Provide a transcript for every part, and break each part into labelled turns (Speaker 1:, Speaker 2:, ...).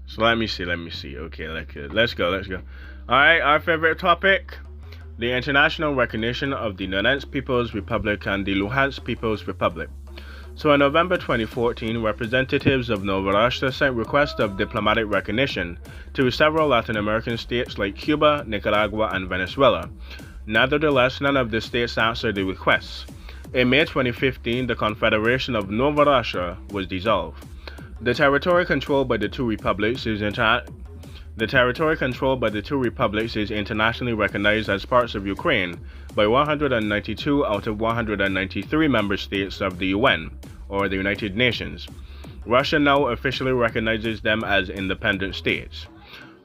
Speaker 1: So let me see. Okay, let's go. All right, our favorite topic: the international recognition of the Donetsk People's Republic and the Luhansk People's Republic. So in November 2014, representatives of Novorossiysk sent requests of diplomatic recognition to several Latin American states like Cuba, Nicaragua, and Venezuela. Nevertheless, none of the states answered the requests. In May 2015, the Confederation of Novorossiysk was dissolved. The territory controlled by the two republics is internationally recognized as parts of Ukraine by 192 out of 193 member states of the UN, or the United Nations. Russia now officially recognizes them as independent states.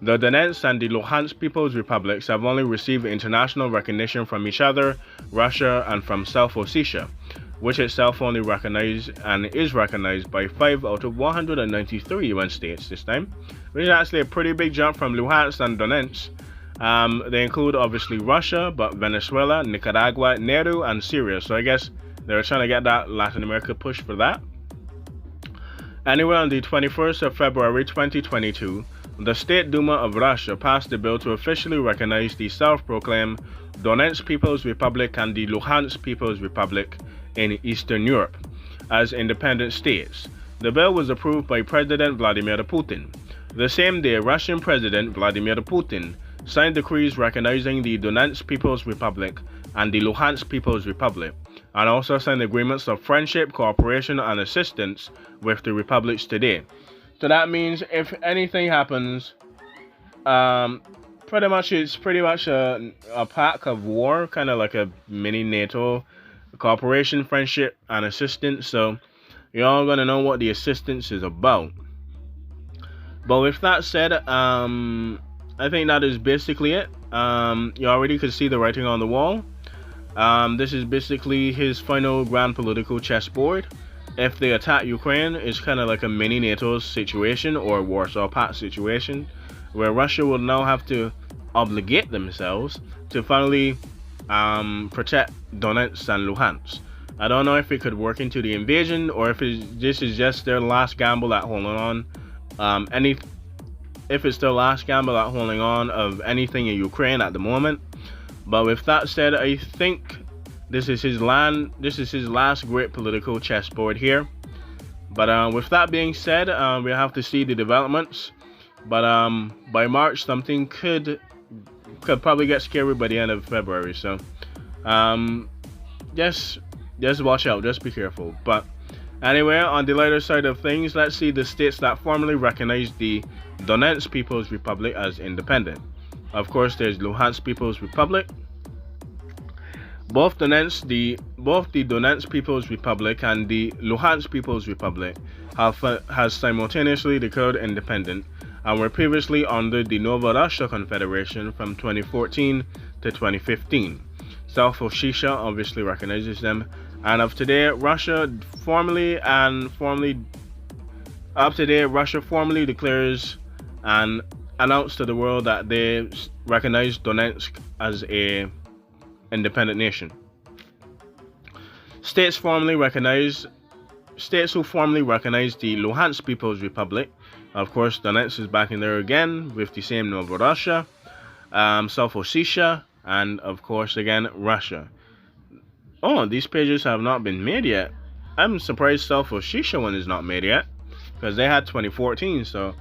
Speaker 1: The Donetsk and the Luhansk People's Republics have only received international recognition from each other, Russia, and from South Ossetia, which itself only recognized and is recognized by 5 out of 193 UN states this time, which is actually a pretty big jump from Luhansk and Donetsk. They include obviously Russia, but Venezuela, Nicaragua, Peru, and Syria. So I guess they're trying to get that Latin America push for that. Anyway, on the 21st of February 2022, the State Duma of Russia passed a bill to officially recognize the self-proclaimed Donetsk People's Republic and the Luhansk People's Republic in Eastern Europe as independent states. The bill was approved by President Vladimir Putin. The same day, Russian President Vladimir Putin signed decrees recognizing the Donetsk People's Republic and the Luhansk People's Republic, and also signed agreements of friendship, cooperation, and assistance with the republics today. So that means if anything happens, it's pretty much a pack of war, kind of like a mini NATO, cooperation, friendship, and assistance. So you're all gonna know what the assistance is about. But with that said, I think that is basically it. You already could see the writing on the wall. This is basically his final grand political chessboard. If they attack Ukraine, it's kind of like a mini NATO situation or Warsaw Pact situation, where Russia will now have to obligate themselves to finally protect Donetsk and Luhansk. I don't know if it could work into the invasion or if this is just their last gamble at holding on. If it's their last gamble at holding on of anything in Ukraine at the moment. But with that said, I think this is his last great political chessboard here. But with that being said, we have to see the developments. But by March, something could probably get scary by the end of February. So just watch out, just be careful. But anyway, on the lighter side of things, let's see the states that formally recognize the Donetsk People's Republic as independent. Of course, there's Luhansk People's Republic. Both the Donetsk People's Republic and the Luhansk People's Republic has simultaneously declared independent and were previously under the Novorossiysk Confederation from 2014 to 2015. South Ossetia obviously recognizes them, and Russia formally declares and announced to the world that they recognize Donetsk as a independent nation. States who formally recognize the Luhansk People's Republic. Of course, Donetsk is back in there again with the same Novorossiysk, South Ossetia, and of course again Russia. Oh, these pages have not been made yet. I'm surprised South Ossetia one is not made yet, because they had 2014. So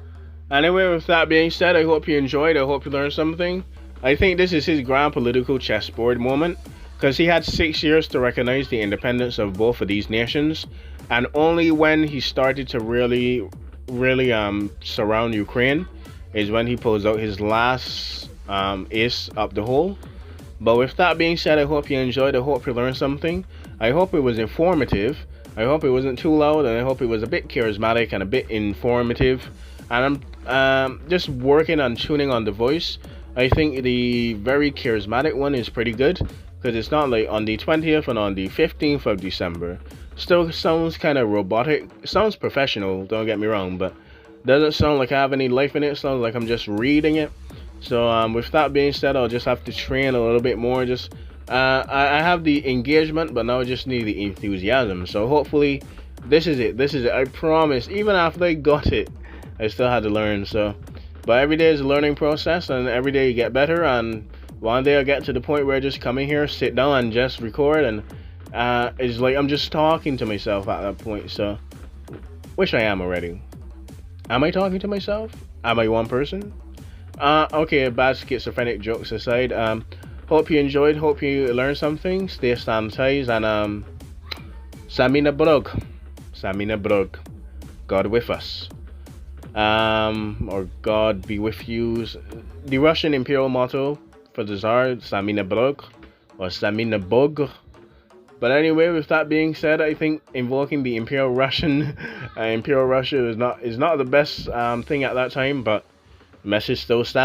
Speaker 1: anyway, with that being said, I hope you enjoyed. I hope you learned something. I think this is his grand political chessboard moment, because he had 6 years to recognize the independence of both of these nations, and only when he started to really surround Ukraine is when he pulls out his last ace up the hole. But with that being said, I hope you enjoyed. I hope you learned something. I hope it was informative. I hope it wasn't too loud, and I hope it was a bit charismatic and a bit informative. And I'm just working on tuning on the voice. I think the very charismatic one is pretty good, because it's not like on the 20th and on the 15th of December. Still sounds kind of robotic. It sounds professional, don't get me wrong, but doesn't sound like I have any life in it. It sounds like I'm just reading it. So with that being said, I'll just have to train a little bit more. I have the engagement, but now I just need the enthusiasm. So hopefully this is it. I promise, even after I got it, I still had to learn. So, but every day is a learning process, and every day you get better. And one day I get to the point where I just come in here, sit down, and just record, and it's like I'm just talking to myself at that point. So, which I am already. Am I talking to myself? Am I one person? Okay, bad schizophrenic jokes aside. Hope you enjoyed. Hope you learned something. Stay sanitized and Samina Brog. Samina Brog. God with us. Or God be with you. The Russian imperial motto for the Tsar, Samina Brog, or Samina Bog. But anyway, with that being said, I think invoking the Imperial Russian, Imperial Russia is not the best thing at that time. But the message still stands.